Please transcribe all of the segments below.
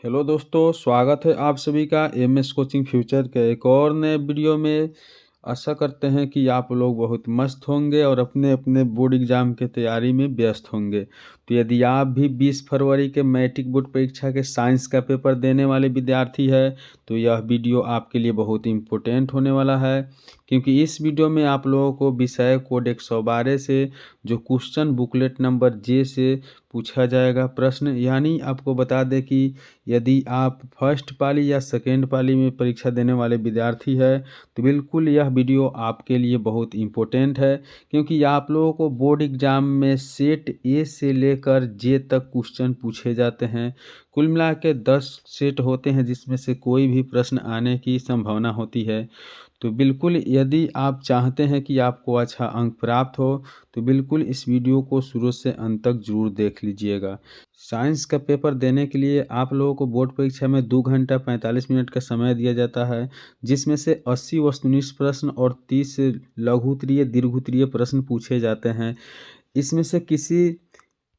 Hello दोस्तों, स्वागत है आप सभी का एमएस कोचिंग फ्यूचर के एक और नए वीडियो में। आशा करते हैं कि आप लोग बहुत मस्त होंगे और अपने अपने बोर्ड एग्ज़ाम की तैयारी में व्यस्त होंगे। तो यदि आप भी 20 फरवरी के मैट्रिक बोर्ड परीक्षा के साइंस का पेपर देने वाले विद्यार्थी है तो यह वीडियो आपके लिए बहुत इम्पोर्टेंट होने वाला है, क्योंकि इस वीडियो में आप लोगों को विषय कोड 112 से जो क्वेश्चन बुकलेट नंबर जे से पूछा जाएगा प्रश्न, यानी आपको बता दें कि यदि आप फर्स्ट पाली या सेकेंड पाली में परीक्षा देने वाले विद्यार्थी है तो बिल्कुल यह वीडियो आपके लिए बहुत इम्पोर्टेंट है, क्योंकि आप लोगों को बोर्ड एग्ज़ाम में सेट ए से लेकर जे तक क्वेश्चन पूछे जाते हैं। कुल मिला के 10 सेट होते हैं जिसमें से कोई भी प्रश्न आने की संभावना होती है। तो बिल्कुल यदि आप चाहते हैं कि आपको अच्छा अंक प्राप्त हो तो बिल्कुल इस वीडियो को शुरू से अंत तक जरूर देख लीजिएगा। साइंस का पेपर देने के लिए आप लोगों को बोर्ड परीक्षा में 2 घंटा 45 मिनट का समय दिया जाता है, जिसमें से 80 वस्तुनिष्ठ प्रश्न और 30 लघु उत्तरीय दीर्घ उत्तरीय प्रश्न पूछे जाते हैं। इसमें से किसी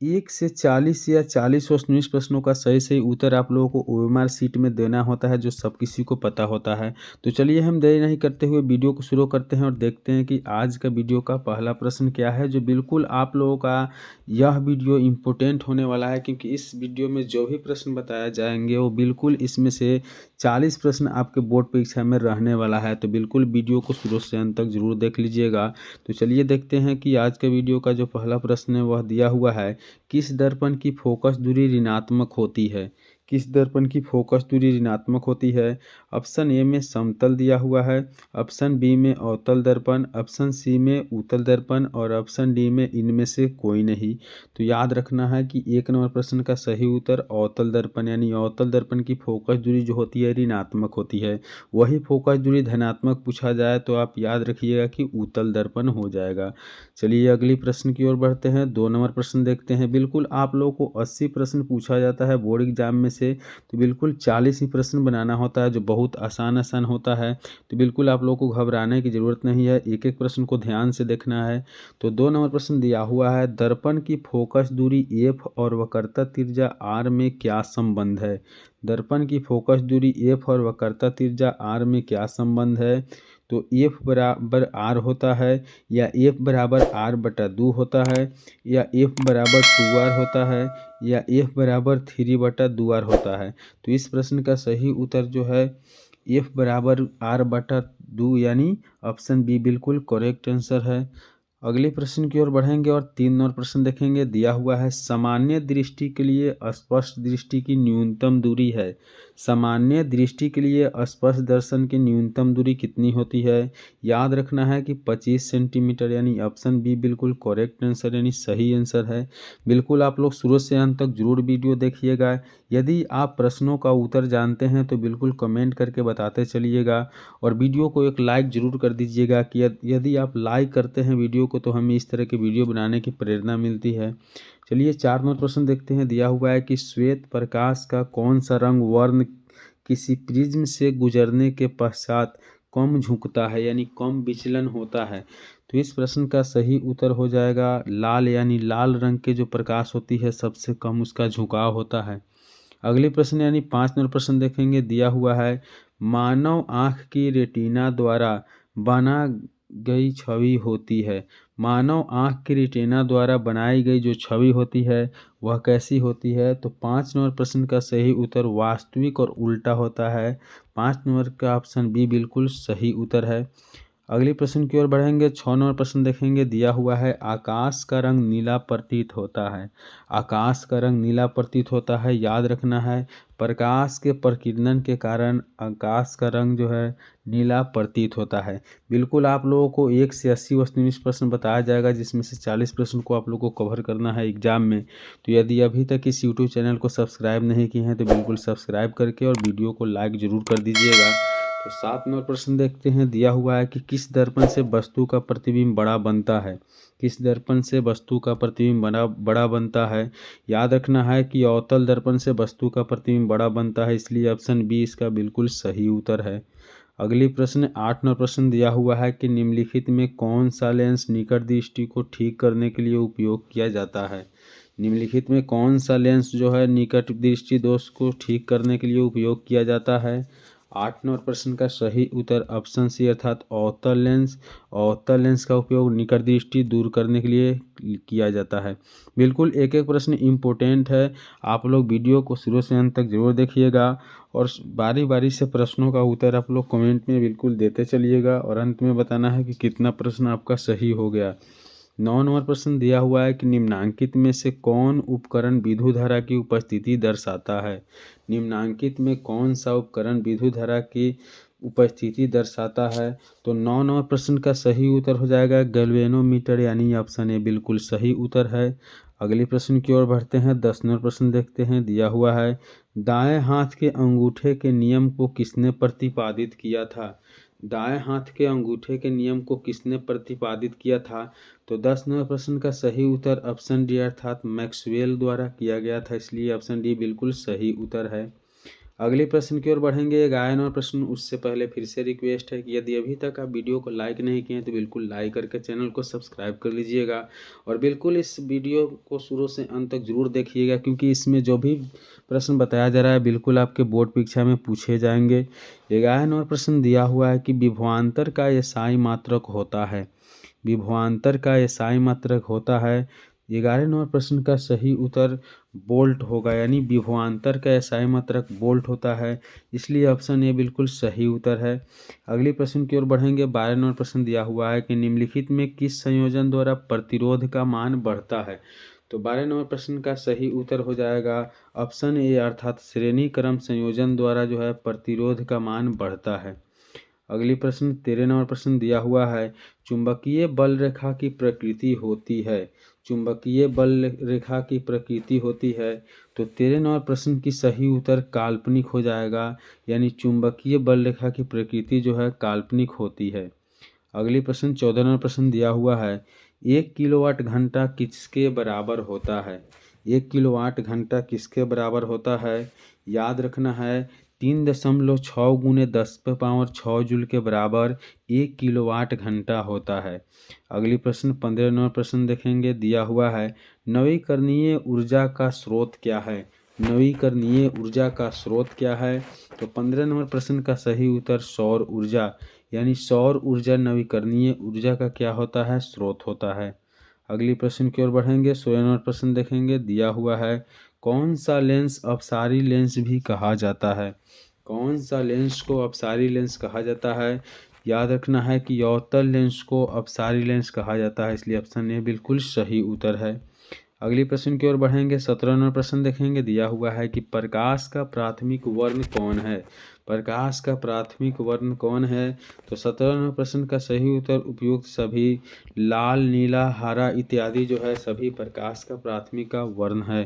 1 से 40 या 40 वस्तुनिष्ठ प्रश्नों का सही सही उत्तर आप लोगों को ओएमआर शीट में देना होता है, जो सब किसी को पता होता है। तो चलिए हम देरी नहीं करते हुए वीडियो को शुरू करते हैं और देखते हैं कि आज का वीडियो का पहला प्रश्न क्या है, जो बिल्कुल आप लोगों का यह वीडियो इम्पोर्टेंट होने वाला है, क्योंकि इस वीडियो में जो भी प्रश्न बताया जाएंगे वो बिल्कुल इसमें से 40 प्रश्न आपके बोर्ड परीक्षा में रहने वाला है। तो बिल्कुल वीडियो को शुरू से अंत तक जरूर देख लीजिएगा। तो चलिए देखते हैं कि आज के वीडियो का जो पहला प्रश्न है वह दिया हुआ है, किस दर्पण की फोकस दूरी ऋणात्मक होती है। किस दर्पण की फोकस दूरी ऋणात्मक होती है। ऑप्शन ए में समतल दिया हुआ है, ऑप्शन बी में अवतल दर्पण, ऑप्शन सी में उत्तल दर्पण और ऑप्शन डी में इनमें से कोई नहीं। तो याद रखना है कि 1 नंबर प्रश्न का सही उत्तर अवतल दर्पण, यानी अवतल दर्पण की फोकस दूरी जो होती है ऋणात्मक होती है। वही फोकस दूरी धनात्मक पूछा जाए तो आप याद रखिएगा कि उत्तल दर्पण हो जाएगा। चलिए अगली प्रश्न की ओर बढ़ते हैं। 2 नंबर प्रश्न देखते हैं। बिल्कुल आप लोगों को 80 प्रश्न पूछा जाता है बोर्ड एग्जाम में से, तो बिल्कुल 40 ही प्रश्न बनाना होता है, जो बहुत आसान होता है। तो बिल्कुल आप लोगों को घबराने की ज़रूरत नहीं है, एक एक प्रश्न को ध्यान से देखना है। तो 2 नंबर प्रश्न दिया हुआ है, दर्पण की फोकस दूरी एफ और वक्रता त्रिज्या आर में क्या संबंध है। दर्पण की फोकस दूरी एफ और वक्रता त्रिज्या आर में क्या संबंध है। तो एफ बराबर आर होता है, या एफ बराबर आर बटा 2 होता है, या एफ बराबर 2 आर होता है, या एफ बराबर 3/2 आर होता है। तो इस प्रश्न का सही उत्तर जो है एफ बराबर आर बटा 2, यानी ऑप्शन बी बिल्कुल करेक्ट आंसर है। अगले प्रश्न की ओर बढ़ेंगे और 3 नंबर प्रश्न देखेंगे। दिया हुआ है, सामान्य दृष्टि के लिए स्पष्ट दृष्टि की न्यूनतम दूरी है। सामान्य दृष्टि के लिए स्पष्ट दर्शन की न्यूनतम दूरी कितनी होती है। याद रखना है कि 25 सेंटीमीटर, यानी ऑप्शन बी बिल्कुल करेक्ट आंसर, यानी सही आंसर है। बिल्कुल आप लोग शुरू से अंत तक जरूर वीडियो देखिएगा। यदि आप प्रश्नों का उत्तर जानते हैं तो बिल्कुल कमेंट करके बताते चलिएगा, और वीडियो को एक लाइक ज़रूर कर दीजिएगा कि यदि आप लाइक करते हैं वीडियो को तो हमें इस तरह के वीडियो बनाने की प्रेरणा मिलती है। चलिए 4 नंबर प्रश्न देखते हैं। दिया हुआ है कि श्वेत प्रकाश का कौन सा रंग वर्ण किसी प्रिज्म से गुजरने के पश्चात कम झुकता है, यानी कम विचलन होता है। तो इस प्रश्न का सही उत्तर हो जाएगा लाल, यानी लाल रंग के जो प्रकाश होती है सबसे कम उसका झुकाव होता है। अगले प्रश्न यानी 5 नंबर प्रश्न देखेंगे। दिया हुआ है, मानव आँख की रेटिना द्वारा बना गई छवि होती है। मानव आँख की रेटिना द्वारा बनाई गई जो छवि होती है वह कैसी होती है। तो 5 नंबर प्रश्न का सही उत्तर वास्तविक और उल्टा होता है। 5 नंबर का ऑप्शन बी बिल्कुल सही उत्तर है। अगले प्रश्न की ओर बढ़ेंगे। 6 नंबर प्रश्न देखेंगे। दिया हुआ है, आकाश का रंग नीला प्रतीत होता है। आकाश का रंग नीला प्रतीत होता है, याद रखना है प्रकाश के प्रकीर्णन के कारण आकाश का रंग जो है नीला प्रतीत होता है। बिल्कुल आप लोगों को 1 से 80 वस्तुनिष्ठ प्रश्न बताया जाएगा, जिसमें से 40 प्रश्न को आप लोगों को कवर करना है एग्जाम में। तो यदि अभी तक इस यूट्यूब चैनल को सब्सक्राइब नहीं किए हैं तो बिल्कुल सब्सक्राइब करके और वीडियो को लाइक ज़रूर कर दीजिएगा। तो 7 नंबर प्रश्न देखते हैं। दिया हुआ है कि किस दर्पण से वस्तु का प्रतिबिंब बड़ा बनता है। किस दर्पण से वस्तु का प्रतिबिंब बड़ा बनता है। याद रखना है कि अवतल दर्पण से वस्तु का प्रतिबिंब बड़ा बनता है, इसलिए ऑप्शन बी इसका बिल्कुल सही उत्तर है। अगली प्रश्न 8 नंबर प्रश्न दिया हुआ है कि निम्नलिखित में कौन सा लेंस निकट दृष्टि को ठीक करने के लिए उपयोग किया जाता है। निम्नलिखित में कौन सा लेंस जो है निकट दृष्टि दोष को ठीक करने के लिए उपयोग किया जाता है। 8 नंबर प्रश्न का सही उत्तर ऑप्शन सी अर्थात अवतल लेंस। अवतल लेंस का उपयोग निकट दृष्टि दूर करने के लिए किया जाता है। बिल्कुल एक एक प्रश्न इम्पोर्टेंट है, आप लोग वीडियो को शुरू से अंत तक जरूर देखिएगा और बारी बारी से प्रश्नों का उत्तर आप लोग कमेंट में बिल्कुल देते चलिएगा और अंत में बताना है कि कितना प्रश्न आपका सही हो गया। 9 नंबर प्रश्न दिया हुआ है कि निम्नांकित में से कौन उपकरण विद्युत धारा की उपस्थिति दर्शाता है। निम्नांकित में कौन सा उपकरण विद्युत धारा की उपस्थिति दर्शाता है। तो 9 नंबर प्रश्न का सही उत्तर हो जाएगा गैल्वेनोमीटर, यानी ऑप्शन ए बिल्कुल सही उत्तर है। अगले प्रश्न की ओर बढ़ते हैं। 10 नंबर प्रश्न देखते हैं। दिया हुआ है दाएं हाथ के अंगूठे के नियम को किसने प्रतिपादित किया था। दाएं हाथ के अंगूठे के नियम को किसने प्रतिपादित किया था। तो 10 नंबर प्रश्न का सही उत्तर ऑप्शन डी अर्थात मैक्सवेल द्वारा किया गया था, इसलिए ऑप्शन डी बिल्कुल सही उत्तर है। अगले प्रश्न की ओर बढ़ेंगे। 11 नंबर प्रश्न, उससे पहले फिर से रिक्वेस्ट है कि यदि अभी तक आप वीडियो को लाइक नहीं किए हैं तो बिल्कुल लाइक करके चैनल को सब्सक्राइब कर लीजिएगा और बिल्कुल इस वीडियो को शुरू से अंत तक जरूर देखिएगा, क्योंकि इसमें जो भी प्रश्न बताया जा रहा है बिल्कुल आपके बोर्ड परीक्षा में पूछे जाएंगे। 11 नंबर प्रश्न दिया हुआ है कि विभवांतर का एसआई मात्रक होता है। विभवांतर का एसआई मात्रक होता है। 11 नंबर प्रश्न का सही उत्तर बोल्ट होगा, यानी विभवांतर का एसआई मात्रक बोल्ट होता है, इसलिए ऑप्शन ए बिल्कुल सही उत्तर है। अगले प्रश्न की ओर बढ़ेंगे। 12 नंबर प्रश्न दिया हुआ है कि निम्नलिखित में किस संयोजन द्वारा प्रतिरोध का मान बढ़ता है। तो 12 नंबर प्रश्न का सही उत्तर हो जाएगा ऑप्शन ए अर्थात श्रेणी क्रम संयोजन द्वारा जो है प्रतिरोध का मान बढ़ता है। अगली प्रश्न 13 नंबर प्रश्न दिया हुआ है चुंबकीय बल रेखा की प्रकृति होती है। चुंबकीय बल रेखा की प्रकृति होती है। तो 13 नंबर प्रश्न की सही उत्तर काल्पनिक हो जाएगा, यानी चुंबकीय बल रेखा की प्रकृति जो है काल्पनिक होती है। अगली प्रश्न 14 नंबर प्रश्न दिया हुआ है 1 किलोवाट घंटा किसके बराबर होता है। 1 किलोवाट घंटा किसके बराबर होता है। याद रखना है 3.6 गुने 10⁻6 जूल के बराबर 1 किलोवाट घंटा होता है। अगली प्रश्न 15 नंबर प्रश्न देखेंगे। दिया हुआ है नवीकरणीय ऊर्जा का स्रोत क्या है। नवीकरणीय ऊर्जा का स्रोत क्या है। तो 15 नंबर प्रश्न का सही उत्तर सौर ऊर्जा, यानी सौर ऊर्जा नवीकरणीय ऊर्जा का क्या होता है, स्रोत होता है। अगली प्रश्न की ओर बढ़ेंगे। 16 नंबर प्रश्न देखेंगे। दिया हुआ है कौन सा लेंस अपसारी लेंस भी कहा जाता है। कौन सा लेंस को अपसारी लेंस कहा जाता है। याद रखना है कि अवतल लेंस को अपसारी लेंस कहा जाता है, इसलिए ऑप्शन ए बिल्कुल सही उत्तर है। अगली प्रश्न की ओर बढ़ेंगे। 17 नंबर प्रश्न देखेंगे। दिया हुआ है कि प्रकाश का प्राथमिक वर्ण कौन है। प्रकाश का प्राथमिक वर्ण कौन है। तो 17 नंबर प्रश्न का सही उत्तर उपयुक्त सभी लाल, नीला, हरा इत्यादि जो है सभी प्रकाश का प्राथमिक का वर्ण है।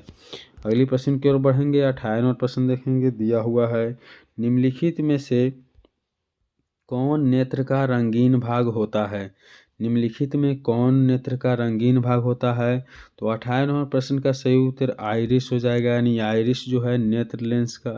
अगली प्रश्न की ओर बढ़ेंगे। 18 नंबर प्रश्न देखेंगे। दिया हुआ है निम्नलिखित में से कौन नेत्र का रंगीन भाग होता है। निम्नलिखित में कौन नेत्र का रंगीन भाग होता है। तो 18 नंबर प्रश्न का सही उत्तर आइरिस हो जाएगा, यानी आइरिस जो है नेत्र लेंस का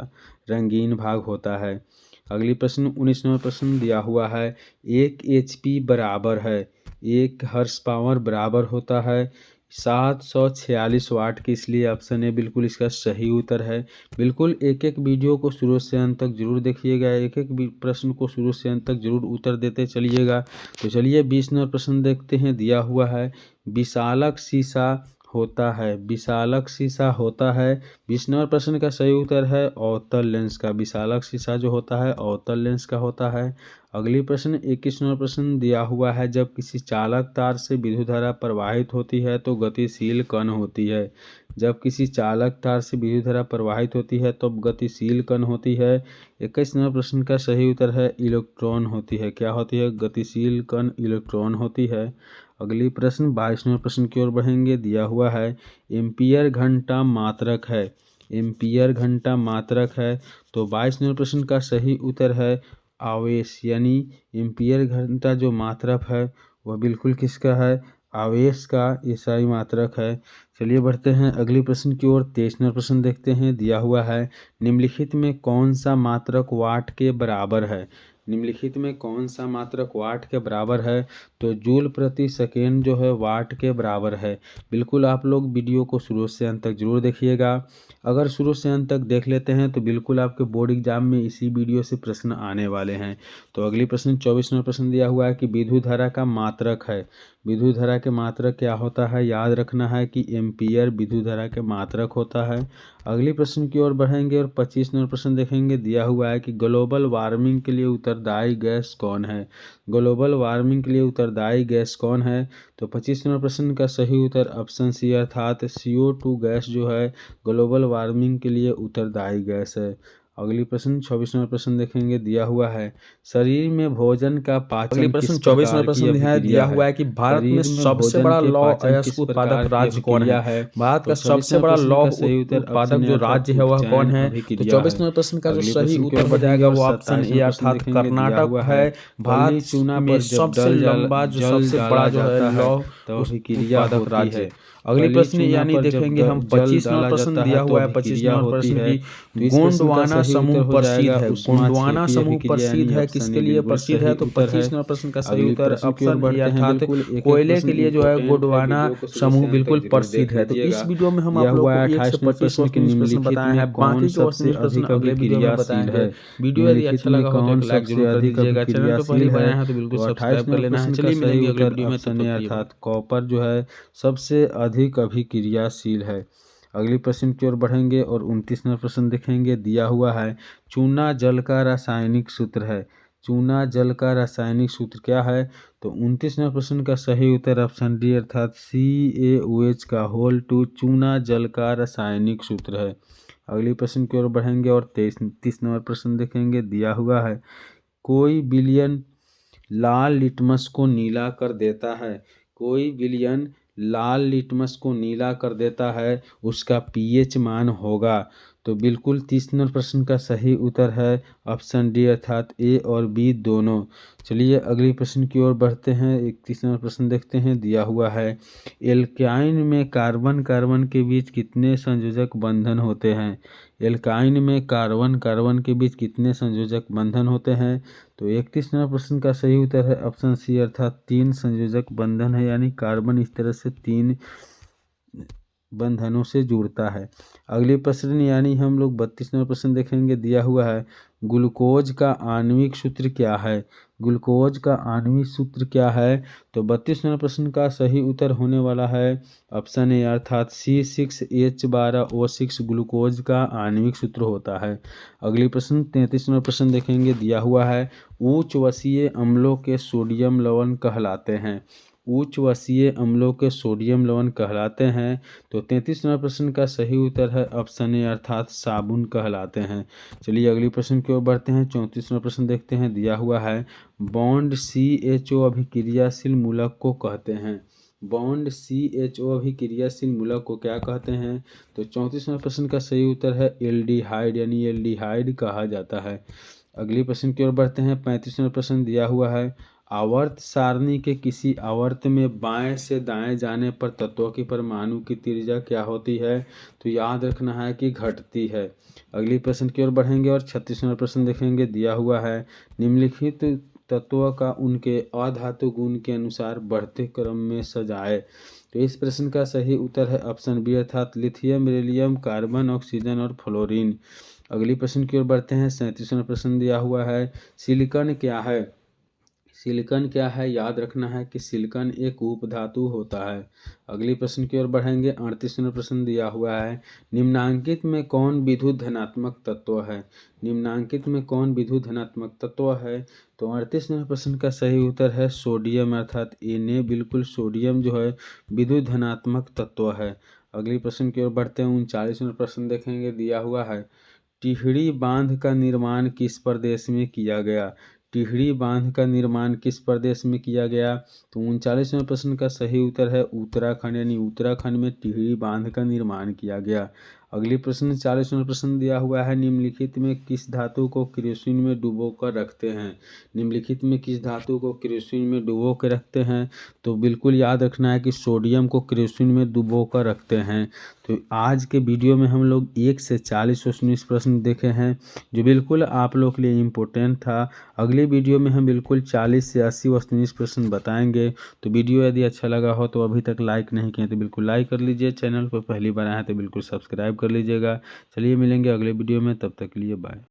रंगीन भाग होता है। अगली प्रश्न 19 नंबर प्रश्न दिया हुआ है 1 HP बराबर है 1 हॉर्स पावर बराबर होता है 746 वाट की, इसलिए ऑप्शन ए बिल्कुल इसका सही उत्तर है। बिल्कुल एक एक वीडियो को शुरू से अंत तक जरूर देखिएगा, एक एक प्रश्न को शुरू से अंत तक जरूर उत्तर देते चलिएगा। तो चलिए 20 नंबर प्रश्न देखते हैं। दिया हुआ है विशालक शीशा होता है। विशालक शीशा होता है। 20 नंबर प्रश्न का सही उत्तर है अवतल लेंस का। विशालक शीशा जो होता है अवतल लेंस का होता है। अगली प्रश्न 21 नंबर प्रश्न दिया हुआ है जब किसी चालक तार से विद्युत धारा प्रवाहित होती है तो गतिशील कण होती है। जब किसी चालक तार से विद्युत धारा प्रवाहित होती है तो गतिशील कण होती है। 21 नंबर प्रश्न का सही उत्तर है इलेक्ट्रॉन होती है। क्या होती है, गतिशील कण इलेक्ट्रॉन होती है। अगली प्रश्न 22 नंबर प्रश्न की ओर बढ़ेंगे। दिया हुआ है एम्पियर घंटा मात्रक है। एम्पियर घंटा मात्रक है। तो 22 नंबर प्रश्न का सही उत्तर है आवेश, यानी एम्पियर घंटा जो मात्रक है वह बिल्कुल किसका है, आवेश का एसआई मात्रक है। चलिए बढ़ते हैं अगली प्रश्न की ओर। 23 नंबर प्रश्न देखते हैं। दिया हुआ है निम्नलिखित में कौन सा मात्रक वाट के बराबर है। निम्नलिखित में कौन सा मात्रक वाट के बराबर है? तो जूल प्रति सेकेंड जो है वाट के बराबर है। बिल्कुल आप लोग वीडियो को शुरू से अंत तक जरूर देखिएगा। अगर शुरू से अंत तक देख लेते हैं तो बिल्कुल आपके बोर्ड एग्जाम में इसी वीडियो से प्रश्न आने वाले हैं। तो अगली प्रश्न 24 नंबर प्रश्न दिया हुआ है कि विद्युत धारा का मात्रक है। विद्युत धारा के मात्रक क्या होता है? याद रखना है कि एम्पियर विद्युत धारा के मात्रक होता है। अगली प्रश्न की ओर बढ़ेंगे और 25 नंबर प्रश्न देखेंगे। दिया हुआ है कि ग्लोबल वार्मिंग के लिए उत्तरदायी गैस कौन है? ग्लोबल वार्मिंग के लिए उत्तरदायी गैस कौन है? तो 25 नंबर प्रश्न का सही उत्तर ऑप्शन सी अर्थात CO2 गैस जो है ग्लोबल वार्मिंग के लिए उत्तरदायी गैस है। अगली प्रश्न 24 नंबर प्रश्न देखेंगे। दिया हुआ है शरीर में भोजन का पाचन अगली प्रश्न 24 नंबर प्रश्न दिया हुआ है कि भारत में सबसे बड़ा लौह अयस्क उत्पादक राज्य कौन है? भारत का सबसे बड़ा लौह उत्पादक जो राज्य है वह कौन है? तो 24 नंबर प्रश्न का जो सही उत्तर हो जाएगा वो ऑप्शन ए अर्थात कर्नाटक है। भारत में सबसे लंबा जो सबसे बड़ा जो है लौह उत्पादक राज्य है। अगली प्रश्न यानी देखेंगे हम 25 नंबर प्रश्न दिया हुआ है। 25 नंबर प्रश्न की गोंडवाना समूह प्रसिद्ध है। गोंडवाना समूह प्रसिद्ध है किसके लिए प्रसिद्ध है? तो 25 नंबर प्रश्न का सही उत्तर ऑप्शन ए अर्थात कोयले के लिए जो है गोंडवाना समूह बिल्कुल प्रसिद्ध है। तो इस वीडियो में हम आप लोगों को 1 से 25 प्रश्न बताए हैं। बाकी जो प्रश्न अगले वीडियो में बताएंगे। वीडियो यदि अच्छा लगा हो तो एक लाइक जरूर कर दीजिएगा। चैनल पर पहली बार आए हैं तो बिल्कुल सब्सक्राइब कर लेना है। चलिए मिलेंगे अगले वीडियो में। अर्थात कॉपर जो है सबसे अधिक अभिक्रियाशील है। अगली प्रश्न की ओर बढ़ेंगे और 29 नंबर प्रश्न देखेंगे। दिया हुआ है चूना जल का रासायनिक सूत्र है। चूना जल का रासायनिक सूत्र क्या है? तो 29 नंबर प्रश्न का सही उत्तर ऑप्शन डी अर्थात CaOH का होल 2 चूना जल का रासायनिक सूत्र है। अगली प्रश्न की ओर बढ़ेंगे और 30 नंबर प्रश्न देखेंगे। दिया हुआ है कोई विलयन लाल लिटमस को नीला कर देता है। कोई विलयन लाल लिटमस को नीला कर देता है, उसका pH मान होगा। तो बिल्कुल 30 नंबर प्रश्न का सही उत्तर है ऑप्शन डी अर्थात A और B दोनों। चलिए अगली प्रश्न की ओर बढ़ते हैं। 31 नंबर प्रश्न देखते हैं। दिया हुआ है एल्काइन में कार्बन कार्बन के बीच कितने संयोजक बंधन होते हैं? एल्काइन में कार्बन कार्बन के बीच कितने संयोजक बंधन होते हैं? तो 31 नंबर प्रश्न का सही उत्तर है ऑप्शन सी अर्थात 3 संयोजक बंधन है, यानी कार्बन इस तरह से 3 बंधनों से जुड़ता है। अगले प्रश्न यानी हम लोग 32 नंबर प्रश्न देखेंगे। दिया हुआ है ग्लूकोज का आणविक सूत्र क्या है? ग्लूकोज का आणविक सूत्र क्या है? तो 32 नंबर प्रश्न का सही उत्तर होने वाला है ऑप्शन ए अर्थात C6H12O6 ग्लूकोज का आणविक सूत्र होता है। अगली प्रश्न 33 नंबर प्रश्न देखेंगे। दिया हुआ है उच्च वसीय अम्लों के सोडियम लवण कहलाते हैं। उच्च वसीय अम्लों के सोडियम लवण कहलाते हैं। तो 33 नंबर प्रश्न का सही उत्तर है ऑप्शन ए अर्थात साबुन कहलाते हैं। चलिए अगली प्रश्न की ओर बढ़ते हैं। 34 नंबर प्रश्न देखते हैं। दिया हुआ है बॉन्ड CHO अभिक्रियाशील मूलक को कहते हैं। बॉन्ड CHO अभिक्रियाशील मूलक को क्या कहते हैं? तो 34 नंबर प्रश्न का सही उत्तर है एल्डिहाइड, यानी एल्डिहाइड कहा जाता है। अगली प्रश्न की ओर बढ़ते हैं। 35 नंबर प्रश्न दिया हुआ है आवर्त सारणी के किसी आवर्त में बाएं से दाएं जाने पर तत्वों की परमाणु की त्रिज्या क्या होती है? तो याद रखना है कि घटती है। अगली प्रश्न की ओर बढ़ेंगे और 36 नंबर प्रश्न देखेंगे। दिया हुआ है निम्नलिखित तत्वों का उनके अधातु गुण के अनुसार बढ़ते क्रम में सजाए। तो इस प्रश्न का सही उत्तर है ऑप्शन बी अर्थात लिथियम, बेरिलियम, कार्बन, ऑक्सीजन और फ्लोरीन। अगली प्रश्न की ओर बढ़ते हैं। 37 नंबर प्रश्न दिया हुआ है सिलिकॉन क्या है? सिलिकॉन क्या है? याद रखना है कि सिलिकॉन एक उपधातु होता है। अगली प्रश्न की ओर बढ़ेंगे। 38 नंबर प्रश्न दिया हुआ है निम्नांकित में कौन विद्युत धनात्मक तत्व है? निम्नांकित में कौन विद्युत धनात्मक तत्व है? तो 38 नंबर प्रश्न का सही उत्तर है सोडियम अर्थात Na। बिल्कुल सोडियम जो है विद्युत धनात्मक तत्व है। अगली प्रश्न की ओर बढ़ते हैं। 39 नंबर प्रश्न देखेंगे। दिया हुआ है टिहरी बांध का निर्माण किस प्रदेश में किया गया? टिहरी बांध का निर्माण किस प्रदेश में किया गया? तो 39वें प्रश्न का सही उत्तर है उत्तराखंड, यानी उत्तराखंड में टिहरी बांध का निर्माण किया गया। अगली प्रश्न 40वां प्रश्न दिया हुआ है, निम्नलिखित में किस धातु को केरोसिन में डुबो कर रखते हैं। निम्नलिखित में किस धातु को केरोसिन में डुबो कर रखते हैं, तो बिल्कुल याद रखना है कि सोडियम को केरोसिन में डुबो कर रखते हैं। तो आज के वीडियो में हम लोग 1 से 40 क्वेश्चन प्रश्न देखे हैं जो बिल्कुल आप लोग के लिए इम्पोर्टेंट था। अगली वीडियो में हम बिल्कुल 40 से 80 क्वेश्चन प्रश्न बताएंगे। तो वीडियो यदि अच्छा लगा हो तो अभी तक लाइक नहीं किए तो बिल्कुल लाइक कर लीजिए, चैनल को पहली बार आए हैं तो बिल्कुल सब्सक्राइब कर लीजिएगा। चलिए मिलेंगे अगले वीडियो में, तब तक के लिए बाय।